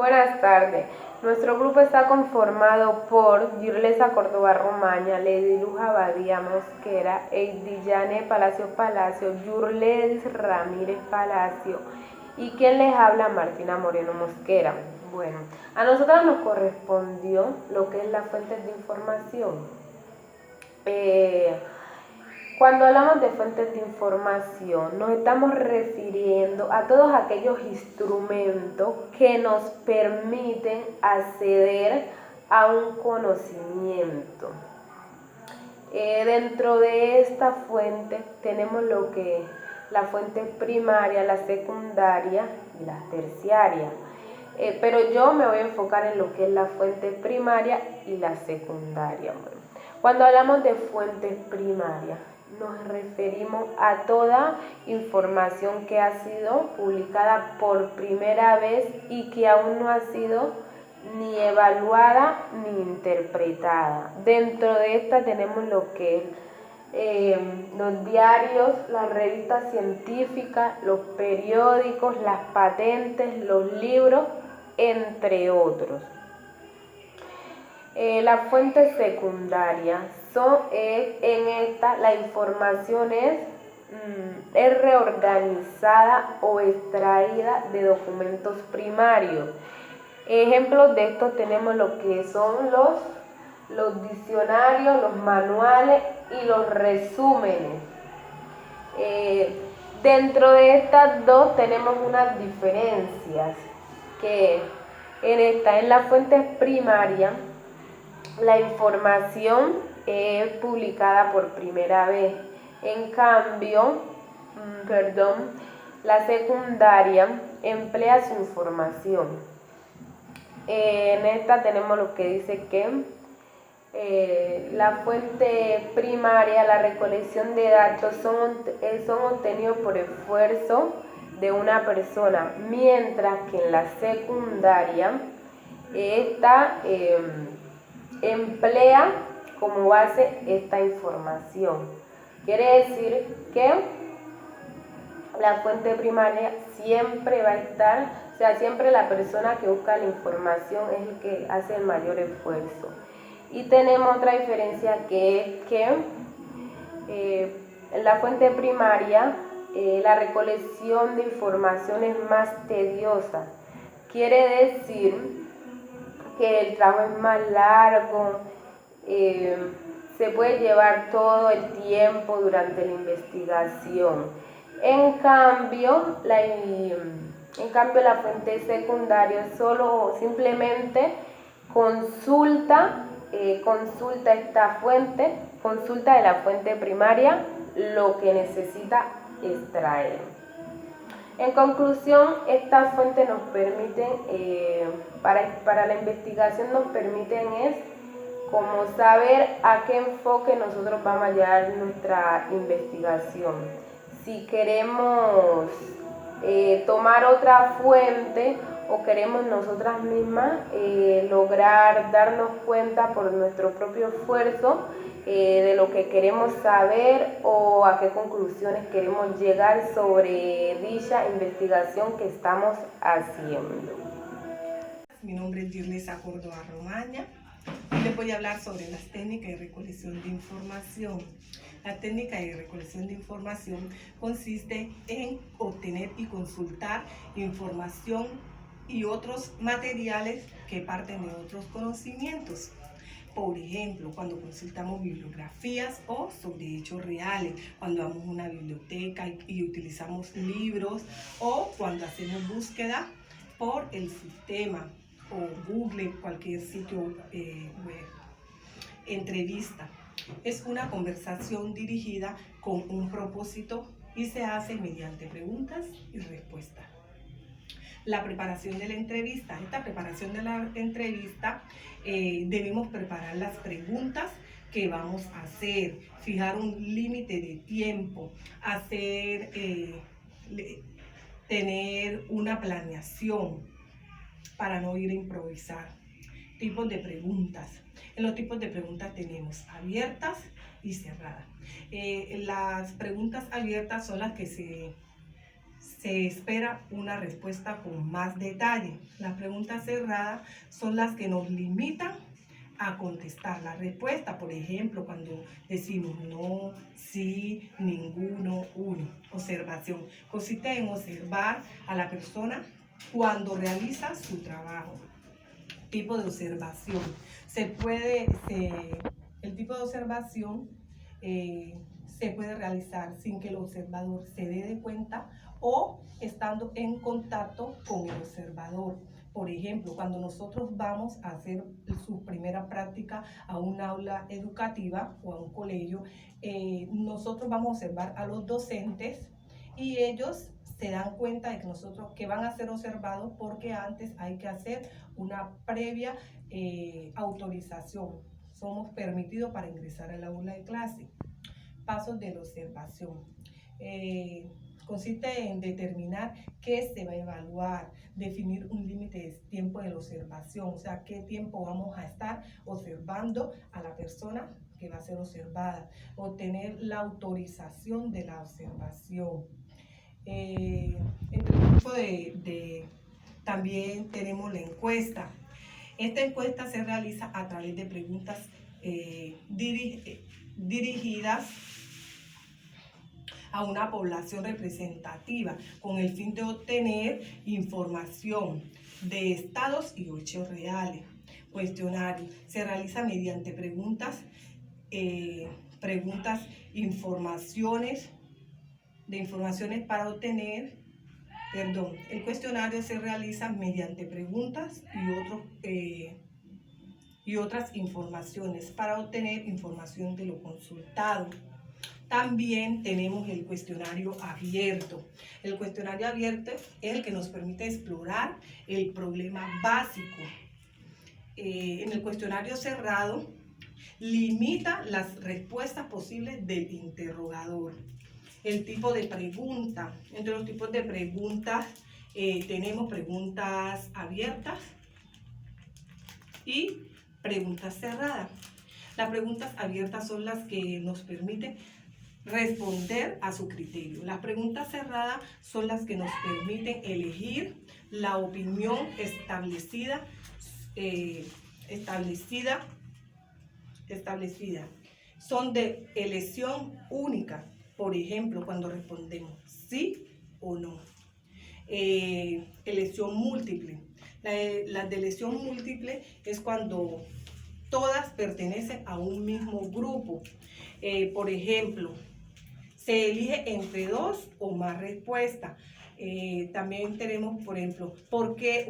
Buenas tardes. Nuestro grupo está conformado por Yurlesa Córdoba Romaña, Lady Luz Abadía Mosquera, Eidillane Palacio Palacio, Yurledis Ramírez Palacio y quien les habla, Martina Moreno Mosquera. Bueno, a nosotros nos correspondió lo que es la fuente de información. Cuando hablamos de fuentes de información, nos estamos refiriendo a todos aquellos instrumentos que nos permiten acceder a un conocimiento. Dentro de esta fuente tenemos lo que es la fuente primaria, la secundaria y la terciaria. Pero yo me voy a enfocar en lo que es la fuente primaria y la secundaria. Cuando hablamos de fuentes primarias, nos referimos a toda información que ha sido publicada por primera vez y que aún no ha sido ni evaluada ni interpretada. Dentro de esta tenemos lo que es los diarios, las revistas científicas, los periódicos, las patentes, los libros, entre otros. La fuente secundaria en esta la información es reorganizada o extraída de documentos primarios. Ejemplos de esto tenemos lo que son los diccionarios, los manuales y los resúmenes. Dentro de estas dos tenemos unas diferencias, que en la fuente primaria la información es publicada por primera vez. En cambio, la secundaria emplea su información. En esta tenemos lo que dice que la fuente primaria, la recolección de datos son obtenidos por esfuerzo de una persona, mientras que en la secundaria esta emplea como base esta información. Quiere decir que la fuente primaria siempre va a estar, o sea, siempre la persona que busca la información es el que hace el mayor esfuerzo. Y tenemos otra diferencia, que es que en la fuente primaria la recolección de información es más tediosa. Quiere decir que el trabajo es más largo, se puede llevar todo el tiempo durante la investigación. En cambio, la fuente secundaria simplemente consulta esta fuente, consulta de la fuente primaria lo que necesita extraer. En conclusión, estas fuentes nos permiten, para la investigación nos permiten como saber a qué enfoque nosotros vamos a llevar nuestra investigación. Si queremos tomar otra fuente o queremos nosotras mismas lograr darnos cuenta por nuestro propio esfuerzo de lo que queremos saber o a qué conclusiones queremos llegar sobre dicha investigación que estamos haciendo. Mi nombre es Yurlesa Córdoba Romaña y les voy a hablar sobre las técnicas de recolección de información. La técnica de recolección de información consiste en obtener y consultar información y otros materiales que parten de otros conocimientos. Por ejemplo, cuando consultamos bibliografías o sobre hechos reales, cuando vamos a una biblioteca y utilizamos libros, o cuando hacemos búsqueda por el sistema o Google, cualquier sitio web. Entrevista es una conversación dirigida con un propósito y se hace mediante preguntas y respuestas. La preparación de la entrevista. Esta preparación de la entrevista debemos preparar las preguntas que vamos a hacer, fijar un límite de tiempo, tener una planeación para no ir a improvisar. Tipos de preguntas. En los tipos de preguntas tenemos abiertas y cerradas. Las preguntas abiertas son las que se espera una respuesta con más detalle. Las preguntas cerradas son las que nos limitan a contestar la respuesta. Por ejemplo, cuando decimos no, sí, ninguno, uno. Observación. Consiste en observar a la persona cuando realiza su trabajo. Tipo de observación. El tipo de observación se puede realizar sin que el observador se dé cuenta o estando en contacto con el observador. Por ejemplo, cuando nosotros vamos a hacer su primera práctica a un aula educativa o a un colegio, nosotros vamos a observar a los docentes y ellos se dan cuenta de que van a ser observados porque antes hay que hacer una previa autorización. Somos permitidos para ingresar al aula de clase. Pasos de la observación. Consiste en determinar qué se va a evaluar, definir un límite de tiempo de la observación, o sea, qué tiempo vamos a estar observando a la persona que va a ser observada, obtener la autorización de la observación. También tenemos la encuesta. Esta encuesta se realiza a través de preguntas dirigidas a una población representativa con el fin de obtener información de estados y hechos reales. Cuestionario se realiza mediante informaciones para obtener, el cuestionario se realiza mediante preguntas y otras informaciones para obtener información de lo consultado. También tenemos el cuestionario abierto. El cuestionario abierto es el que nos permite explorar el problema básico. En el cuestionario cerrado, limita las respuestas posibles del interrogador. El tipo de pregunta. Entre los tipos de preguntas tenemos preguntas abiertas y preguntas cerradas. Las preguntas abiertas son las que nos permiten responder a su criterio. Las preguntas cerradas son las que nos permiten elegir la opinión establecida. Son de elección única. Por ejemplo, cuando respondemos sí o no. Elección múltiple. La de elección múltiple es cuando todas pertenecen a un mismo grupo. Por ejemplo, se elige entre dos o más respuestas. También tenemos, por ejemplo, ¿por qué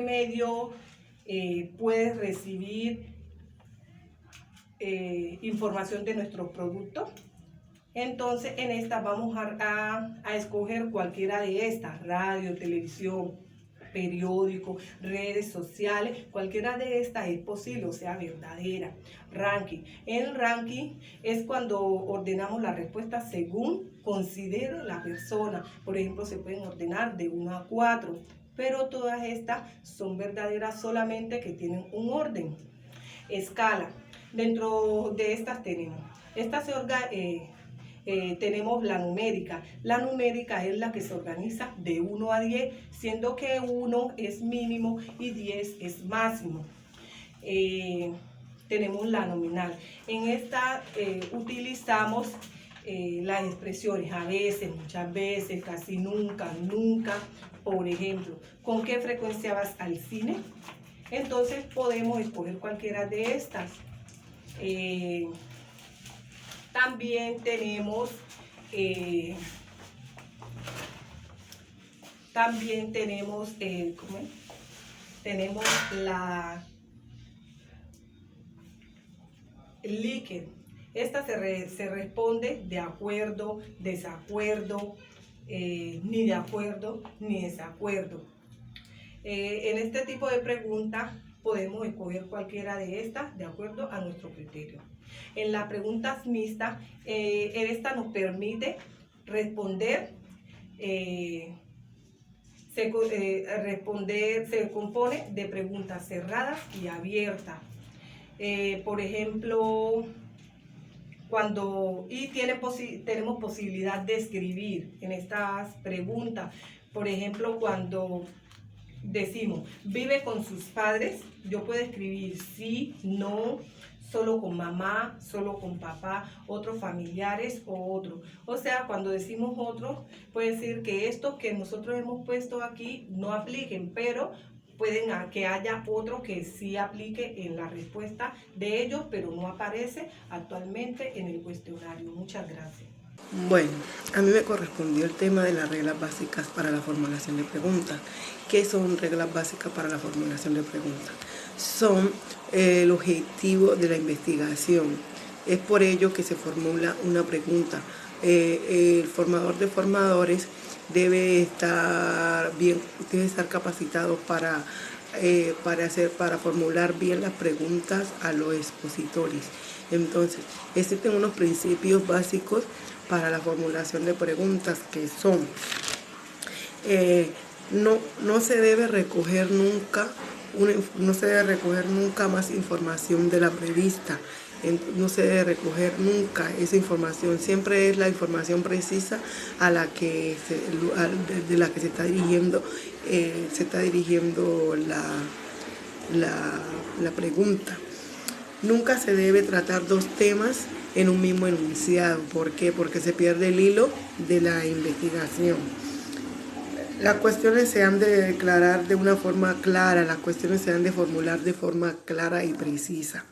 medio puedes recibir información de nuestro producto? Entonces, en esta vamos a escoger cualquiera de estas: radio, televisión, periódico, redes sociales. Cualquiera de estas es posible, o sea, verdadera. Ranking. El ranking es cuando ordenamos las respuestas según considere la persona. Por ejemplo, se pueden ordenar de 1 a 4, pero todas estas son verdaderas, solamente que tienen un orden. Escala. Dentro de estas tenemos tenemos la numérica. La numérica es la que se organiza de 1 a 10, siendo que 1 es mínimo y 10 es máximo. Tenemos la nominal. En esta utilizamos las expresiones a veces, muchas veces, casi nunca, nunca. Por ejemplo, ¿con qué frecuencia vas al cine? Entonces podemos escoger cualquiera de estas. También tenemos tenemos la Likert. Esta se responde de acuerdo, desacuerdo, ni de acuerdo ni desacuerdo. En este tipo de preguntas podemos escoger cualquiera de estas de acuerdo a nuestro criterio. En las preguntas mixtas, esta nos permite responder, se compone de preguntas cerradas y abiertas. Por ejemplo, tenemos posibilidad de escribir en estas preguntas. Por ejemplo, cuando decimos, vive con sus padres, yo puedo escribir sí, no, solo con mamá, solo con papá, otros familiares o otro. O sea, cuando decimos otro, puede decir que estos que nosotros hemos puesto aquí no apliquen, pero pueden que haya otro que sí aplique en la respuesta de ellos, pero no aparece actualmente en el cuestionario. Muchas gracias. Bueno, a mí me correspondió el tema de las reglas básicas para la formulación de preguntas. ¿Qué son reglas básicas para la formulación de preguntas? Son el objetivo de la investigación. Es por ello que se formula una pregunta. El formador de formadores debe estar capacitado para formular bien las preguntas a los expositores. Entonces, existen unos principios básicos para la formulación de preguntas que son, no se debe recoger nunca más información de la prevista. No se debe recoger nunca esa información, siempre es la información precisa de la que se está dirigiendo la pregunta. Nunca se debe tratar dos temas en un mismo enunciado. ¿Por qué? Porque se pierde el hilo de la investigación. Las cuestiones se han de declarar de una forma clara, las cuestiones se han de formular de forma clara y precisa.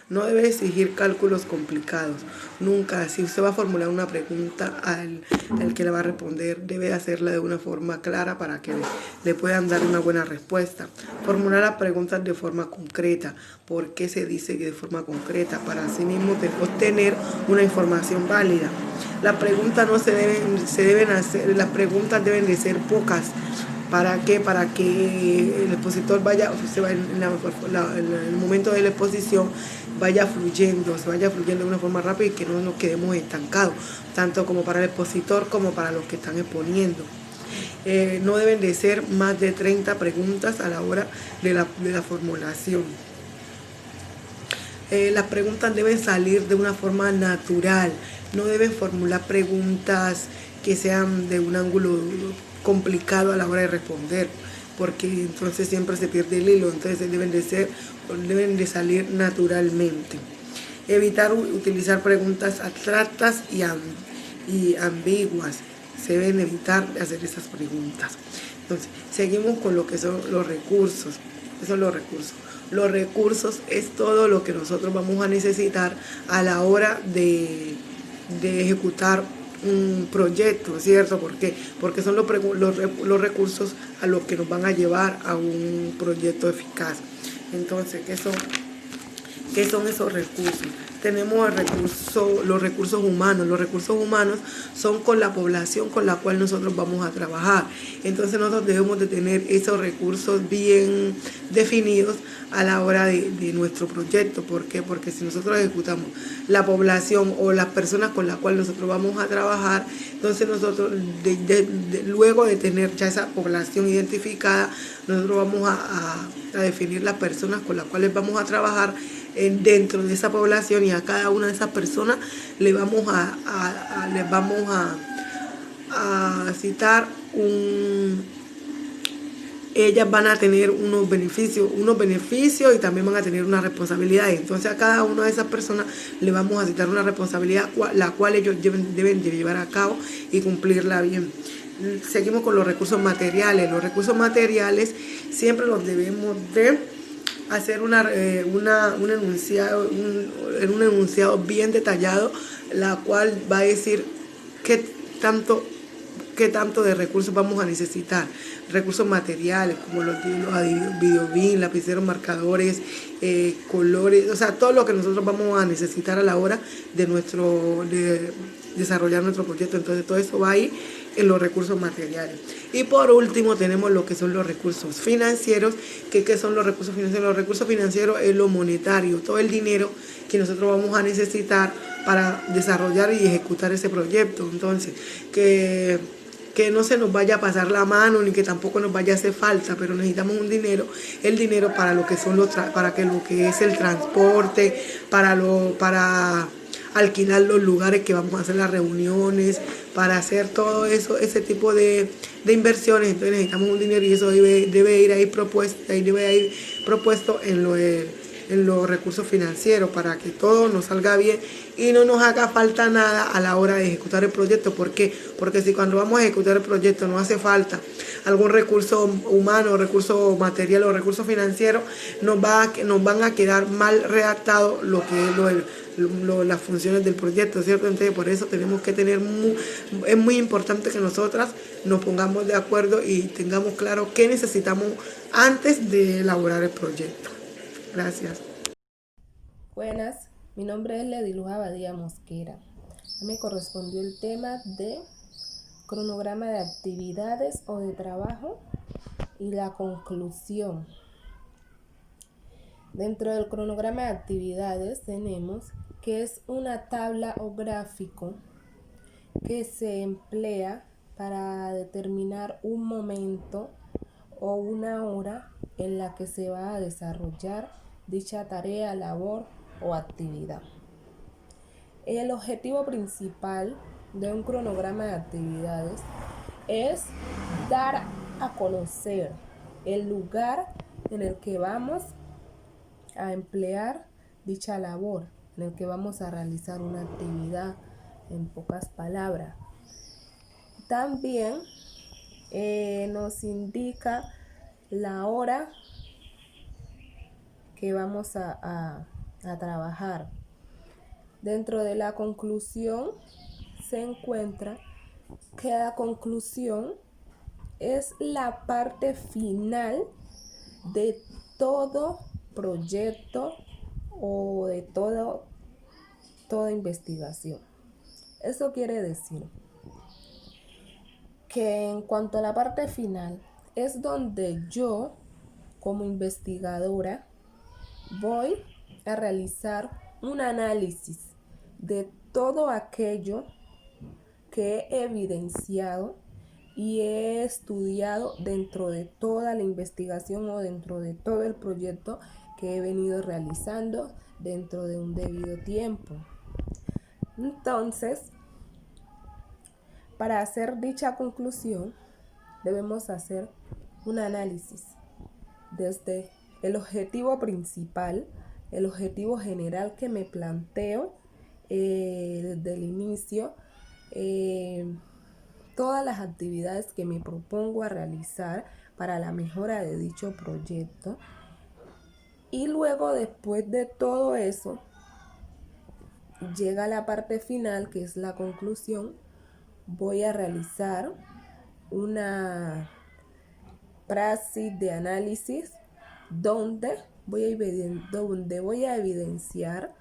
No debe exigir cálculos complicados. Nunca, si usted va a formular una pregunta al que le va a responder, debe hacerla de una forma clara para que le puedan dar una buena respuesta. Formular las preguntas de forma concreta. ¿Por qué se dice que de forma concreta? Para así mismo obtener una información válida. Las preguntas las preguntas deben de ser pocas. ¿Para qué? Para que el expositor en el momento de la exposición vaya fluyendo de una forma rápida y que no nos quedemos estancados, tanto como para el expositor como para los que están exponiendo. No deben de ser más de 30 preguntas a la hora de la formulación. Las preguntas deben salir de una forma natural, no deben formular preguntas que sean de un ángulo complicado a la hora de responder, porque entonces siempre se pierde el hilo. Entonces deben de salir naturalmente. Evitar utilizar preguntas abstractas y ambiguas. Se deben evitar hacer esas preguntas. Entonces, seguimos con lo que son los recursos. ¿Qué son los recursos? Los recursos es todo lo que nosotros vamos a necesitar a la hora de ejecutar un proyecto, ¿cierto? ¿Por qué? Porque son los recursos a los que nos van a llevar a un proyecto eficaz. Entonces, ¿qué son esos recursos? Tenemos los recursos humanos. Los recursos humanos son con la población con la cual nosotros vamos a trabajar. Entonces nosotros debemos de tener esos recursos bien definidos a la hora de nuestro proyecto. ¿Por qué? Porque si nosotros ejecutamos la población o las personas con las cuales nosotros vamos a trabajar, entonces nosotros luego de tener ya esa población identificada, nosotros vamos a definir las personas con las cuales vamos a trabajar dentro de esa población, y a cada una de esas personas les vamos a citar ellas van a tener unos beneficios y también van a tener una responsabilidad. Entonces a cada una de esas personas le vamos a citar una responsabilidad la cual ellos deben de llevar a cabo y cumplirla bien. Seguimos con los recursos materiales. Los recursos materiales siempre los debemos de hacer un enunciado bien detallado, la cual va a decir qué tanto de recursos vamos a necesitar. Recursos materiales como los videobin, lapiceros, marcadores, colores, o sea, todo lo que nosotros vamos a necesitar a la hora de desarrollar nuestro proyecto. Entonces todo eso va ahí en los recursos materiales. Y por último tenemos lo que son los recursos financieros. ¿Qué son los recursos financieros? Los recursos financieros es lo monetario, todo el dinero que nosotros vamos a necesitar para desarrollar y ejecutar ese proyecto. Entonces, que no se nos vaya a pasar la mano ni que tampoco nos vaya a hacer falta, pero necesitamos el dinero para lo que es el transporte, para alquilar los lugares que vamos a hacer las reuniones, para hacer todo eso, ese tipo de inversiones. Entonces necesitamos un dinero y eso debe ir ahí propuesto en los recursos financieros para que todo nos salga bien y no nos haga falta nada a la hora de ejecutar el proyecto. ¿Por qué? Porque si cuando vamos a ejecutar el proyecto no hace falta algún recurso humano, recurso material o recurso financiero, nos van a quedar mal redactado lo que es las funciones del proyecto, ¿cierto? Entonces por eso tenemos que es muy importante que nosotras nos pongamos de acuerdo y tengamos claro qué necesitamos antes de elaborar el proyecto. Gracias. Buenas, mi nombre es Lediluz Abadía Mosquera. Me correspondió el tema de cronograma de actividades o de trabajo y la conclusión. Dentro del cronograma de actividades tenemos que es una tabla o gráfico que se emplea para determinar un momento o una hora en la que se va a desarrollar dicha tarea, labor o actividad. El objetivo principal de un cronograma de actividades es dar a conocer el lugar en el que vamos a emplear dicha labor, en el que vamos a realizar una actividad, en pocas palabras. También nos indica la hora que vamos a trabajar. Dentro de la conclusión se encuentra que la conclusión es la parte final de todo proyecto o de toda investigación. Eso quiere decir que en cuanto a la parte final es donde yo como investigadora voy a realizar un análisis de todo aquello que he evidenciado y he estudiado dentro de toda la investigación o dentro de todo el proyecto que he venido realizando dentro de un debido tiempo. Entonces, para hacer dicha conclusión, debemos hacer un análisis desde el objetivo principal, el objetivo general que me planteo desde el inicio, todas las actividades que me propongo a realizar para la mejora de dicho proyecto. Y luego, después de todo eso, llega la parte final, que es la conclusión. Voy a realizar una praxis de análisis donde voy a evidenciar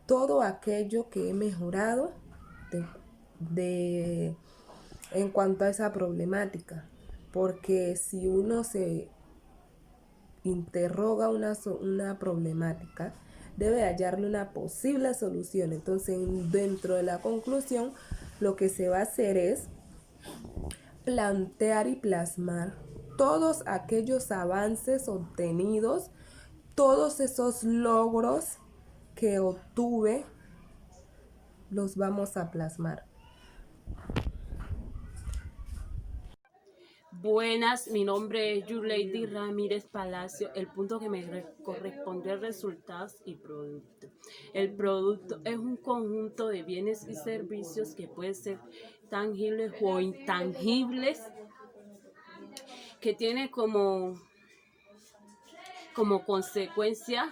todo aquello que he mejorado en cuanto a esa problemática. Porque si uno se interroga una problemática, debe hallarle una posible solución. Entonces, dentro de la conclusión, lo que se va a hacer es plantear y plasmar todos aquellos avances obtenidos, todos esos logros que obtuve, los vamos a plasmar. Buenas, mi nombre es Yulady Ramírez Palacio. El punto que me corresponde es resultados y producto. El producto es un conjunto de bienes y servicios que pueden ser tangibles o intangibles, que tiene como consecuencia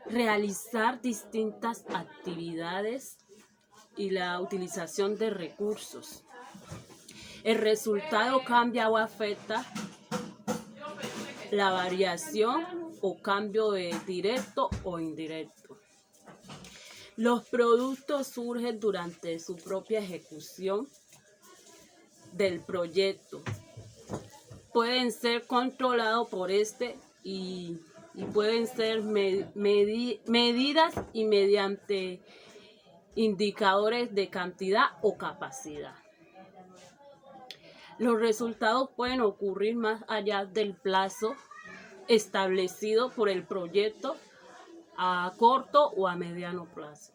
realizar distintas actividades y la utilización de recursos. El resultado cambia o afecta la variación o cambio de directo o indirecto. Los productos surgen durante su propia ejecución del proyecto. Pueden ser controlados por y pueden ser medidas y mediante indicadores de cantidad o capacidad. Los resultados pueden ocurrir más allá del plazo establecido por el proyecto a corto o a mediano plazo.